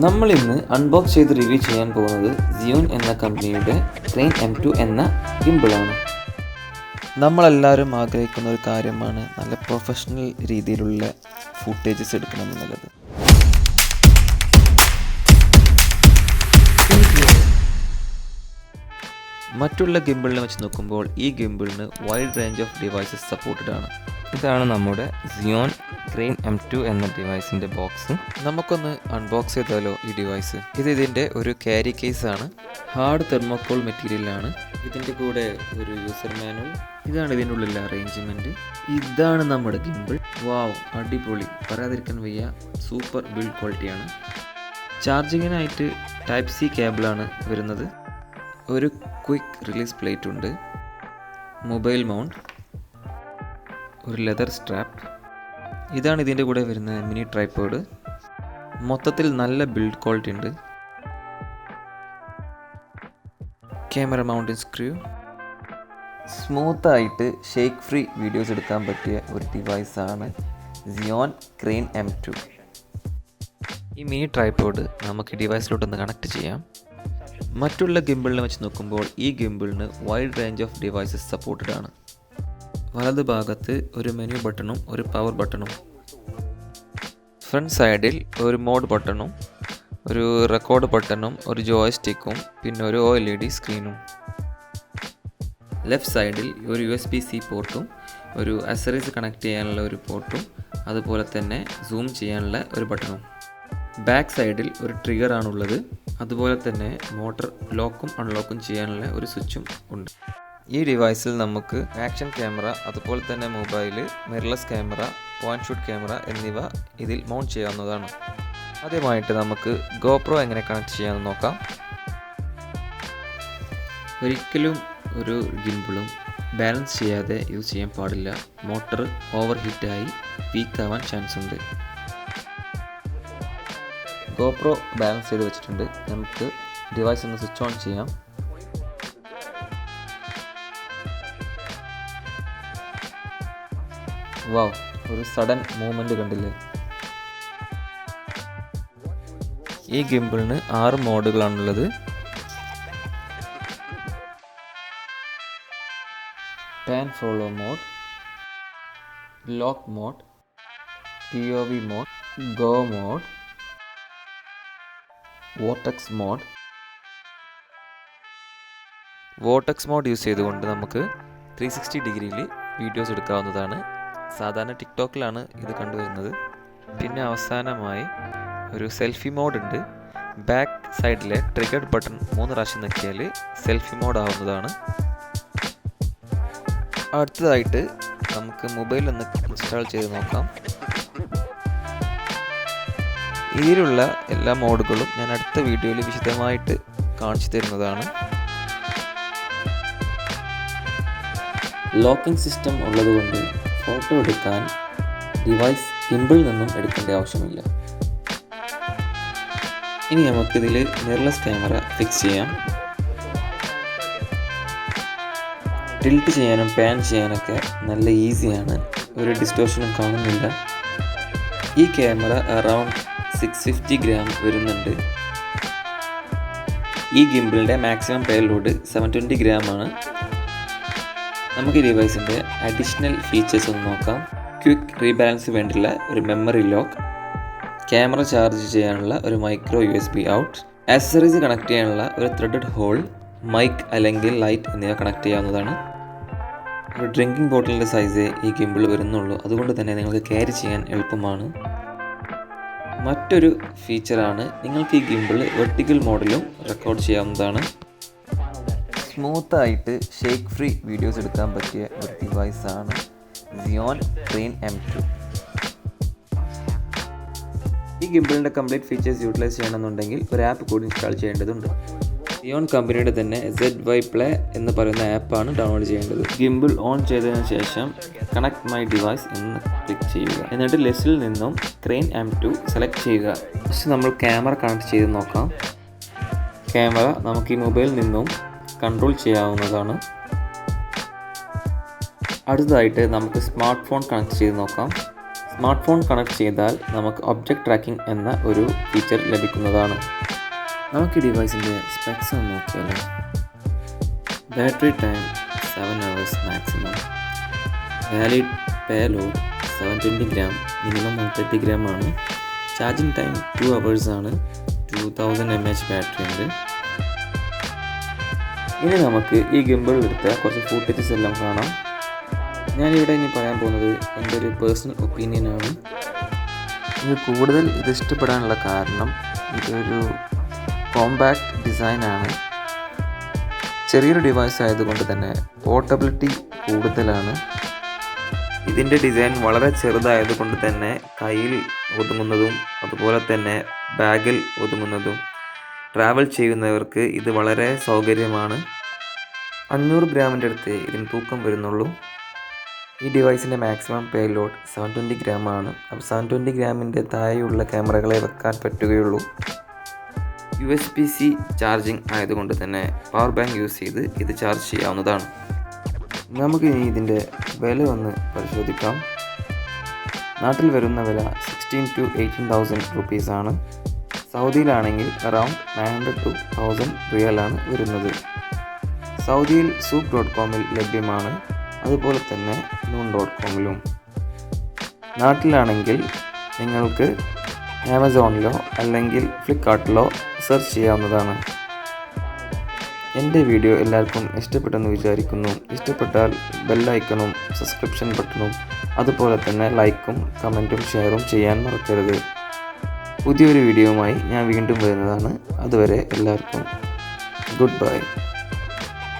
നമ്മൾ ഇന്ന് അൺബോക്സ് ചെയ്ത് റിവ്യൂ ചെയ്യാൻ പോകുന്നത് സിയോൺ എന്ന കമ്പനിയുടെ ക്രെയിൻ M2 എന്ന ഗിംബിളാണ്. നമ്മളെല്ലാവരും ആഗ്രഹിക്കുന്ന ഒരു കാര്യമാണ് നല്ല പ്രൊഫഷണൽ രീതിയിലുള്ള ഫുട്ടേജസ് എടുക്കണമെന്നുള്ളത്. മറ്റുള്ള ഗിംബിളിനെ വെച്ച് നോക്കുമ്പോൾ ഈ ഗിംബിളിന് wide range of devices supported ആണ്. ഇതാണ് നമ്മുടെ സിയോൺ ക്രെയിൻ M2 എന്ന ഡിവൈസിൻ്റെ ബോക്സ്. നമുക്കൊന്ന് അൺബോക്സ് ചെയ്താലോ ഈ ഡിവൈസ്. ഇതിൻ്റെ ഒരു ക്യാരി കേസ് ആണ്. ഹാർഡ് തെർമോക്കോൾ മെറ്റീരിയലാണ്. ഇതിൻ്റെ കൂടെ ഒരു യൂസർ മാനുവൽ. ഇതാണ് ഇതിൻ്റെ ഉള്ളിലെ അറേഞ്ച്മെൻറ്റ്. ഇതാണ് നമ്മുടെ ഗിംബിൾ. വാവ്, അടിപൊളി, പറയാതിരിക്കാൻ വയ്യ. സൂപ്പർ ബിൽഡ് ക്വാളിറ്റിയാണ്. ചാർജിങ്ങിനായിട്ട് ടൈപ്പ് C കേബിളാണ് വരുന്നത്. ഒരു ക്വിക്ക് റിലീസ് പ്ലേറ്റ് ഉണ്ട്, മൊബൈൽ മൗണ്ട്, ഒരു ലെതർ സ്ട്രാപ്പ്. ഇതാണ് ഇതിൻ്റെ കൂടെ വരുന്ന മിനി ട്രൈപോഡ്. മൊത്തത്തിൽ നല്ല ബിൽഡ് ക്വാളിറ്റി ഉണ്ട്. Camera mounting screw. സ്മൂത്തായിട്ട് ഷേക്ക് ഫ്രീ വീഡിയോസ് എടുക്കാൻ പറ്റിയ ഒരു ഡിവൈസാണ് സിയോൺ ക്രെയിൻ M2. ഈ മിനി ട്രൈപോഡ് നമുക്ക് ഡിവൈസിലോട്ടൊന്ന് കണക്ട് ചെയ്യാം. മറ്റുള്ള ഗിംബിളിനെ വെച്ച് നോക്കുമ്പോൾ ഈ ഗിംബിളിന് wide range of devices supported ആണ്. വലത് ഭാഗത്ത് ഒരു മെനു ബട്ടണും ഒരു പവർ ബട്ടണും, ഫ്രണ്ട് സൈഡിൽ ഒരു മോഡ് ബട്ടണും ഒരു റെക്കോർഡ് ബട്ടണും ഒരു ജോയ്സ്റ്റിക്കും പിന്നെ ഒരു OLED സ്ക്രീനും. ലെഫ്റ്റ് സൈഡിൽ ഒരു USB-C പോർട്ടും ഒരു അക്സറീസ് കണക്ട് ചെയ്യാനുള്ള ഒരു പോർട്ടും അതുപോലെ തന്നെ സൂം ചെയ്യാനുള്ള ഒരു ബട്ടണും. ബാക്ക് സൈഡിൽ ഒരു ട്രിഗറാണുള്ളത്. അതുപോലെ തന്നെ മോട്ടർ ലോക്കും അൺലോക്കും ചെയ്യാനുള്ള ഒരു സ്വിച്ചും ഉണ്ട്. ഈ ഡിവൈസിൽ നമുക്ക് ആക്ഷൻ ക്യാമറ, അതുപോലെ തന്നെ mobile, mirrorless camera, point shoot camera എന്നിവ ഇതിൽ മൗണ്ട് ചെയ്യാവുന്നതാണ്. ആദ്യമായിട്ട് നമുക്ക് GoPro എങ്ങനെ കണക്ട് ചെയ്യാമെന്ന് നോക്കാം. ഒരിക്കലും ഒരു ഗിംബിളും ബാലൻസ് ചെയ്യാതെ യൂസ് ചെയ്യാൻ പാടില്ല. മോട്ടർ ഓവർ ഹീറ്റായി വീക്കാവാൻ ചാൻസ് ഉണ്ട്. GoPro ബാലൻസ് ചെയ്ത് വെച്ചിട്ടുണ്ട്. നമുക്ക് ഡിവൈസ് ഒന്ന് സ്വിച്ച് ഓൺ ചെയ്യാം. വാവ്, ഒരു സഡൻ മൂവ്മെൻറ്റ് കണ്ടില്ലേ. ഈ ഗിംബിളിന് 6 മോഡുകളാണുള്ളത്. Pan follow mode, lock mode, POV mode, go mode, vortex mode. Vortex mode use ചെയ്തുകൊണ്ട് നമുക്ക് 360 ഡിഗ്രിയിൽ വീഡിയോസ് എടുക്കാവുന്നതാണ്. സാധാരണ ടിക്ടോക്കിലാണ് ഇത് കണ്ടുവരുന്നത്. പിന്നെ അവസാനമായി ഒരു സെൽഫി മോഡ് ഉണ്ട്. ബാക്ക് സൈഡിലെ ട്രിഗർഡ് ബട്ടൺ 3 പ്രാവശ്യം ഞെക്കിയാൽ സെൽഫി മോഡ് ആവുന്നതാണ്. അടുത്തതായിട്ട് നമുക്ക് മൊബൈൽ ഒന്ന് ഇൻസ്റ്റാൾ ചെയ്ത് നോക്കാം. ഇതിലുള്ള എല്ലാ മോഡുകളും ഞാൻ അടുത്ത വീഡിയോയിൽ വിശദമായിട്ട് കാണിച്ചു തരുന്നതാണ്. ലോക്കിംഗ് സിസ്റ്റം ഉള്ളതുകൊണ്ട് ഫോട്ടോ എടുക്കാൻ ഡിവൈസ് ഗിംബിളിൽ നിന്നും എടുക്കേണ്ട ആവശ്യമില്ല. ഇനി നമുക്കിതിൽ മിറർലെസ് ക്യാമറ ഫിക്സ് ചെയ്യാം. ടിൽറ്റ് ചെയ്യാനും പാൻ ചെയ്യാനൊക്കെ നല്ല ഈസിയാണ്. ഒരു ഡിസ്റ്റോർഷനും കാണുന്നില്ല. ഈ ക്യാമറ അറൗണ്ട് 650 ഗ്രാം വരുന്നുണ്ട്. ഈ ഗിംബിളിൻ്റെ മാക്സിമം പേലോഡ് 720 ഗ്രാം ആണ്. നമുക്ക് ഈ ഡിവൈസിൻ്റെ അഡീഷണൽ ഫീച്ചേഴ്സ് ഒന്ന് നോക്കാം. ക്വിക്ക് റീബാലൻസ് വേണ്ടിയുള്ള ഒരു മെമ്മറി ലോക്ക്, ക്യാമറ ചാർജ് ചെയ്യാനുള്ള ഒരു micro USB out, accessories connect ചെയ്യാനുള്ള ഒരു ത്രെഡഡ് ഹോൾ, മൈക്ക് അല്ലെങ്കിൽ ലൈറ്റ് എന്നിവ കണക്ട് ചെയ്യാവുന്നതാണ്. ഒരു ഡ്രിങ്കിങ് ബോട്ടിലിൻ്റെ സൈസേ ഈ ഗിംബിൾ വരുന്നുള്ളൂ. അതുകൊണ്ട് തന്നെ നിങ്ങൾക്ക് ക്യാരി ചെയ്യാൻ എളുപ്പമാണ്. മറ്റൊരു ഫീച്ചറാണ്, നിങ്ങൾക്ക് ഈ ഗിംബിൾ വെർട്ടിക്കൽ മോഡിലും റെക്കോർഡ് ചെയ്യാവുന്നതാണ്. സ്മൂത്തായിട്ട് ഷേക്ക് ഫ്രീ വീഡിയോസ് എടുക്കാൻ പറ്റിയ ഒരു ഡിവൈസാണ് സിയോൺ ക്രെയിൻ M2. ഈ ഗിംബിളിൻ്റെ കംപ്ലീറ്റ് ഫീച്ചേഴ്സ് യൂട്ടിലൈസ് ചെയ്യണമെന്നുണ്ടെങ്കിൽ ഒരു ആപ്പ് കൂടി ഇൻസ്റ്റാൾ ചെയ്യേണ്ടതുണ്ട്. സിയോൺ കമ്പനിയുടെ തന്നെ ZY Play എന്ന് പറയുന്ന ആപ്പാണ് ഡൗൺലോഡ് ചെയ്യേണ്ടത്. ഗിംബിൾ ഓൺ ചെയ്തതിനു ശേഷം കണക്ട് മൈ ഡിവൈസ് എന്ന് ക്ലിക്ക് ചെയ്യുക. എന്നിട്ട് ലിസ്റ്റിൽ നിന്നും ക്രെയിൻ M2 സെലക്ട് ചെയ്യുക. ഫസ്റ്റ് നമ്മൾ ക്യാമറ കണക്ട് ചെയ്ത് നോക്കാം. ക്യാമറ നമുക്ക് ഈ മൊബൈലിൽ നിന്നും കൺട്രോൾ ചെയ്യാവുന്നതാണ്. അടുത്തതായിട്ട് നമുക്ക് സ്മാർട്ട് ഫോൺ കണക്ട് ചെയ്ത് നോക്കാം. സ്മാർട്ട് ഫോൺ കണക്ട് ചെയ്താൽ നമുക്ക് ഒബ്ജക്റ്റ് ട്രാക്കിംഗ് എന്ന ഒരു ഫീച്ചർ ലഭിക്കുന്നതാണ്. നമുക്ക് ഈ ഡിവൈസിൻ്റെ സ്പെക്സ് ഒന്ന് നോക്കിയാലോ. Battery time 7 hours maximum, valid payload 720 gram, minimum 130 gram ആണ്. ചാർജിങ് ടൈം 2 hours ആണ്. 2000 mAh ബാറ്ററി ഉണ്ട്. ഇനി നമുക്ക് ഈ ഗിംബിൾ എടുത്ത കുറച്ച് ഫൂട്ടേജസ് എല്ലാം കാണാം. ഞാനിവിടെ ഇനി പറയാൻ പോകുന്നത് എൻ്റെ ഒരു പേഴ്സണൽ ഒപ്പീനിയനാണ്. ഇത് ഇഷ്ടപ്പെടാനുള്ള കാരണം ഇതൊരു കോമ്പാക്റ്റ് ഡിസൈനാണ്. ചെറിയൊരു ഡിവൈസ് ആയതുകൊണ്ട് തന്നെ പോർട്ടബിലിറ്റി കൂടുതലാണ്. ഇതിൻ്റെ ഡിസൈൻ വളരെ ചെറുതായതുകൊണ്ട് തന്നെ കയ്യിൽ ഒതുങ്ങുന്നതും അതുപോലെ തന്നെ ബാഗിൽ ഒതുങ്ങുന്നതും ട്രാവൽ ചെയ്യുന്നവർക്ക് ഇത് വളരെ സൗകര്യമാണ്. 500 ഗ്രാമിൻ്റെ അടുത്ത് ഇതിന് തൂക്കം വരുന്നുള്ളൂ. ഈ ഡിവൈസിൻ്റെ മാക്സിമം പേലോഡ് 720 gram ആണ്. അപ്പോൾ 720 ഗ്രാമിൻ്റെ താഴെയുള്ള ക്യാമറകളെ വെക്കാൻ പറ്റുകയുള്ളൂ. USB-C ചാർജിങ് ആയതുകൊണ്ട് തന്നെ പവർ ബാങ്ക് യൂസ് ചെയ്ത് ഇത് ചാർജ് ചെയ്യാവുന്നതാണ്. നമുക്ക് ഇനി ഇതിൻ്റെ വില ഒന്ന് പരിശോധിക്കാം. നാട്ടിൽ വരുന്ന വില 16,000 to 18,000 rupees ആണ്. സൗദിയിലാണെങ്കിൽ അറൗണ്ട് 900 to 1000 റിയലാണ് വരുന്നത്. സൗദിയിൽ souq.com-ൽ ലഭ്യമാണ്, അതുപോലെ തന്നെ noon.com-ലും. നാട്ടിലാണെങ്കിൽ നിങ്ങൾക്ക് ആമസോണിലോ അല്ലെങ്കിൽ ഫ്ലിപ്കാർട്ടിലോ സെർച്ച് ചെയ്യാവുന്നതാണ്. എൻ്റെ വീഡിയോ എല്ലാവർക്കും ഇഷ്ടപ്പെട്ടെന്ന് വിചാരിക്കുന്നു. ഇഷ്ടപ്പെട്ടാൽ ബെല്ലൈക്കണും സബ്സ്ക്രിപ്ഷൻ ബട്ടണും അതുപോലെ തന്നെ ലൈക്കും കമൻറ്റും ഷെയറും ചെയ്യാൻ മറക്കരുത്. പുതിയൊരു വീഡിയോയുമായി ഞാൻ വീണ്ടും വരുന്നതാണ്. അതുവരെ എല്ലാവർക്കും ഗുഡ് ബൈ.